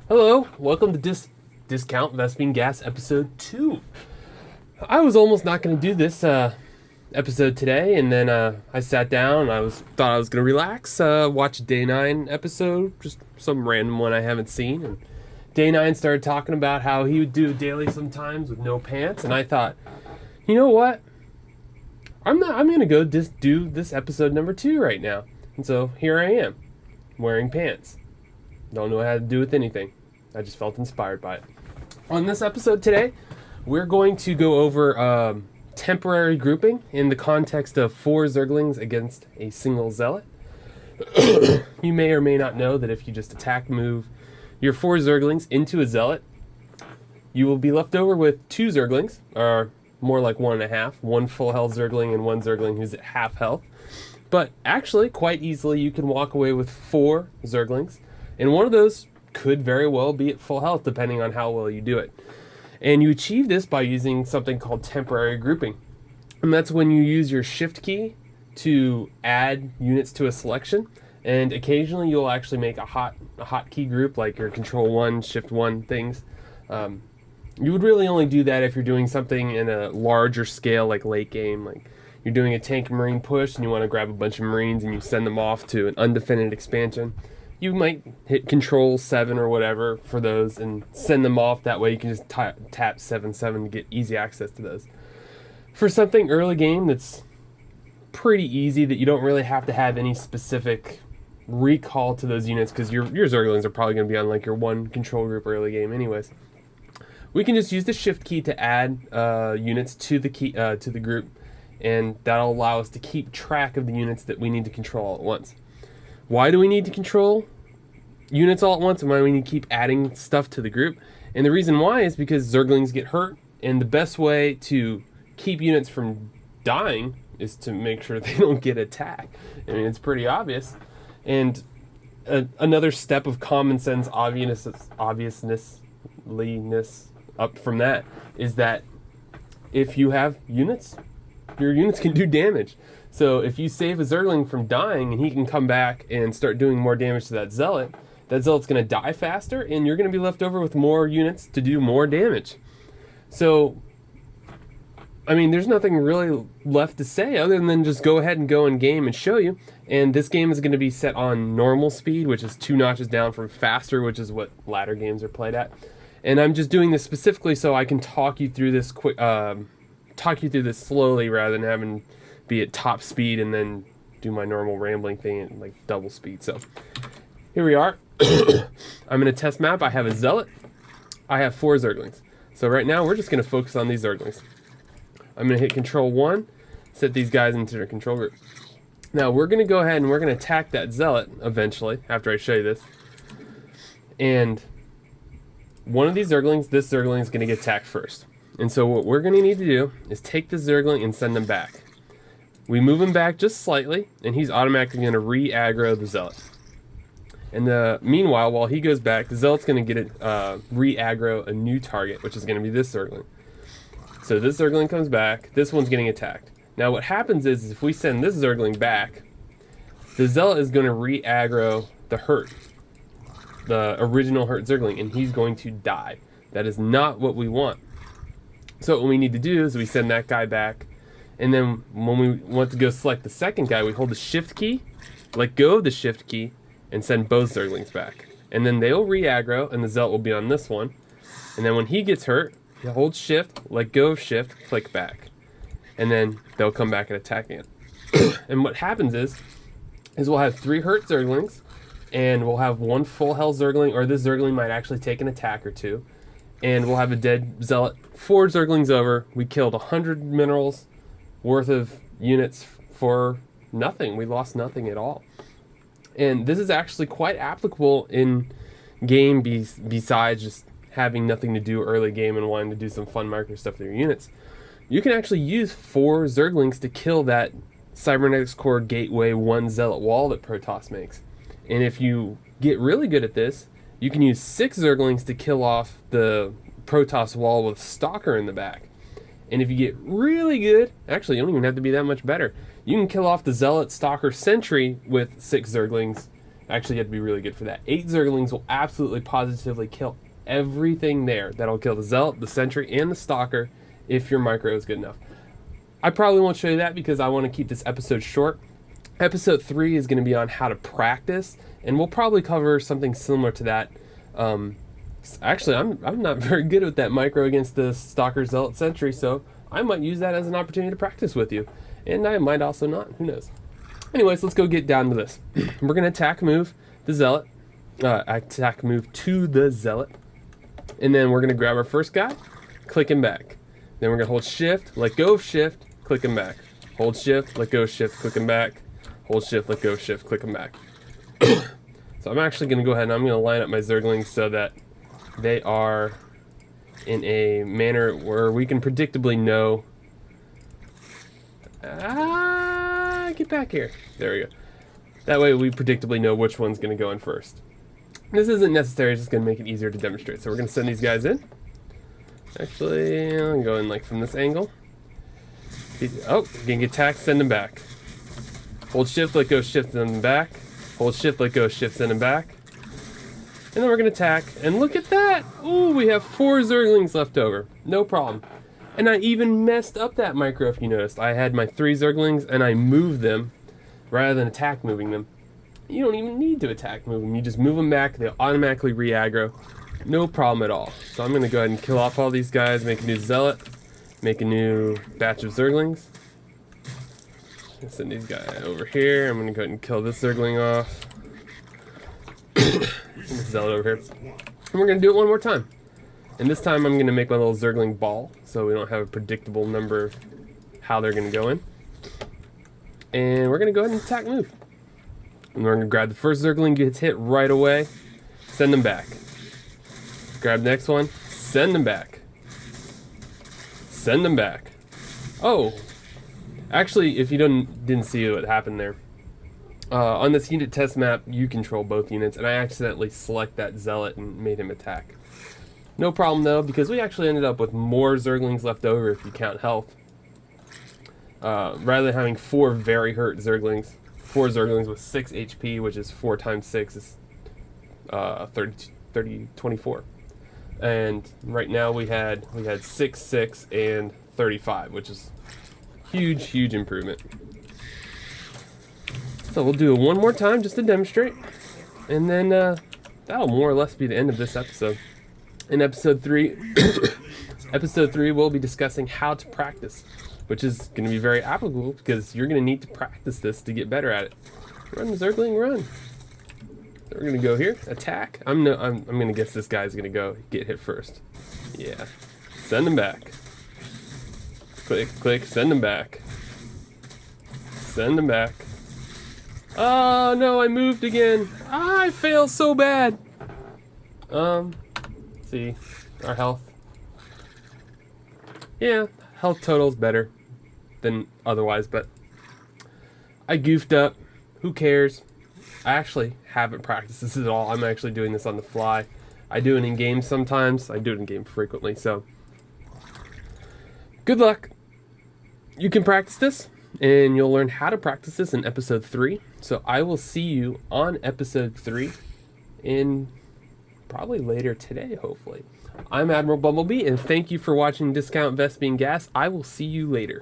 Hello, welcome to Discount Vespine Gas episode 2. I was almost not going to do this episode today, and then I sat down and thought I was going to relax, watch a Day 9 episode, just some random one I haven't seen. And Day 9 started talking about how he would do a daily sometimes with no pants, and I thought, you know what? I'm going to go do this episode number 2 right now. And so here I am, wearing pants. Don't know how to do with anything. I just felt inspired by it. On this episode today, we're going to go over temporary grouping in the context of 4 zerglings against a single zealot. You may or may not know that if you just move your 4 zerglings into a zealot, you will be left over with 2 zerglings, or more like 1.5, one full health zergling and one zergling who's at half health. But actually, quite easily, you can walk away with 4 zerglings, and one of those could very well be at full health, depending on how well you do it. And you achieve this by using something called temporary grouping. And that's when you use your shift key to add units to a selection, and occasionally you'll actually make a hotkey group, like your control 1, shift 1 things. You would really only do that if you're doing something in a larger scale, like late game, like you're doing a tank and marine push and you want to grab a bunch of marines and you send them off to an undefended expansion. You might hit control 7 or whatever for those and send them off. That way you can just tap 7/7 to get easy access to those. For something early game that's pretty easy, that you don't really have to have any specific recall to those units, because your zerglings are probably going to be on like your 1 control group early game anyways. We can just use the shift key to add units to the group, and that'll allow us to keep track of the units that we need to control all at once. Why do we need to control units all at once, and why do we need to keep adding stuff to the group? And the reason why is because zerglings get hurt, and the best way to keep units from dying is to make sure they don't get attacked. I mean, it's pretty obvious. And another step of common sense obviousness up from that is that if you have units, your units can do damage. So if you save a zergling from dying and he can come back and start doing more damage to that zealot's going to die faster, and you're going to be left over with more units to do more damage. So, I mean, there's nothing really left to say other than just go ahead and go in game and show you. And this game is going to be set on normal speed, which is 2 notches down from faster, which is what ladder games are played at. And I'm just doing this specifically so I can talk you through this slowly rather than having be at top speed and then do my normal rambling thing at like double speed. So here we are. I'm in a test map. I have a zealot. I have 4 zerglings. So right now we're just going to focus on these zerglings. I'm going to hit control 1, set these guys into their control group. Now we're going to go ahead and we're going to attack that zealot eventually after I show you this. And one of these zerglings, this zergling is going to get attacked first. And so what we're going to need to do is take the zergling and send him back. We move him back just slightly, and he's automatically going to re-aggro the zealot. And meanwhile, while he goes back, the zealot's going to get re-aggro a new target, which is going to be this zergling. So this zergling comes back. This one's getting attacked. Now what happens is if we send this zergling back, the zealot is going to re-aggro the original hurt zergling, and he's going to die. That is not what we want. So what we need to do is we send that guy back, and then when we want to go select the second guy, we hold the shift key, let go of the shift key, and send both zerglings back. And then they'll re-aggro, and the zealot will be on this one. And then when he gets hurt, you hold shift, let go of shift, click back. And then they'll come back and attack again. And what happens is we'll have 3 hurt zerglings, and we'll have 1 full health zergling, or this zergling might actually take an attack or 2. And we'll have a dead zealot. 4 zerglings over. We killed 100 minerals worth of units for nothing. We lost nothing at all. And this is actually quite applicable in game besides just having nothing to do early game and wanting to do some fun micro stuff with your units. You can actually use 4 zerglings to kill that Cybernetics Core Gateway 1 zealot wall that Protoss makes. And if you get really good at this, you can use 6 zerglings to kill off the Protoss wall with Stalker in the back. And if you get really good, actually you don't even have to be that much better. You can kill off the Zealot Stalker Sentry with 6 zerglings Actually, you have to be really good for that. 8 zerglings will absolutely positively kill everything there. That'll kill the zealot, the sentry, and the stalker if your micro is good enough. I probably won't show you that because I want to keep this episode short. Episode 3 is going to be on how to practice, and we'll probably cover something similar to that. Actually, I'm not very good with that micro against the stalker, zealot, sentry, so I might use that as an opportunity to practice with you. And I might also not. Who knows? Anyways, let's go get down to this. We're going to attack move the zealot. Attack move to the zealot. And then we're going to grab our first guy, click him back. Then we're going to hold shift, let go of shift, click him back. Hold shift, let go of shift, click him back. Hold shift, let go of shift, click him back. So I'm actually going to go ahead and I'm going to line up my zerglings so that they are in a manner where we can predictably know. Get back here. There we go. That way we predictably know which one's going to go in first. This isn't necessary, it's just going to make it easier to demonstrate. So we're going to send these guys in. Actually, I'm going like from this angle. Oh, getting attacked, send them back. Hold shift, let go, shift, send them back. Hold shift, let go, shift, send them back. And then we're going to attack. And look at that! Ooh, we have 4 zerglings left over. No problem. And I even messed up that micro if you noticed. I had my 3 zerglings and I moved them rather than attack moving them. You don't even need to attack move them. You just move them back. They'll automatically re-aggro. No problem at all. So I'm going to go ahead and kill off all these guys, make a new zealot, make a new batch of zerglings. Send these guys over here. I'm going to go ahead and kill this zergling off. This zealot over here. And we're going to do it one more time. And this time I'm going to make my little zergling ball so we don't have a predictable number of how they're going to go in. And we're going to go ahead and attack move. And we're going to grab the first zergling, gets hit right away, send them back. Grab the next one, send them back. Send them back. Oh, actually, if you didn't see what happened there, on this unit test map, you control both units, and I accidentally select that zealot and made him attack. No problem though, because we actually ended up with more zerglings left over if you count health. Rather than having 4 very hurt zerglings, 4 zerglings with 6 HP, which is 4 times 6 is 24. And right now we had 6, 6, and 35, which is huge improvement. So we'll do it one more time just to demonstrate, and then that'll more or less be the end of this episode. In episode 3, episode 3, we'll be discussing how to practice, which is going to be very applicable because you're going to need to practice this to get better at it. Run, zergling, run. So we're going to go here, attack. I'm going to guess this guy's going to go get hit first. Yeah. Send him back. Click, click, send him back. Send him back. Oh no, I moved again. I fail so bad. See, our health. Yeah, health total's better than otherwise, but I goofed up. Who cares? I actually haven't practiced this at all. I'm actually doing this on the fly. I do it in game sometimes. I do it in game frequently, so good luck. You can practice this, and you'll learn how to practice this in episode 3. So I will see you on episode 3 in probably later today, hopefully. I'm Admiral Bumblebee, and thank you for watching Discount Vespine Gas. I will see you later.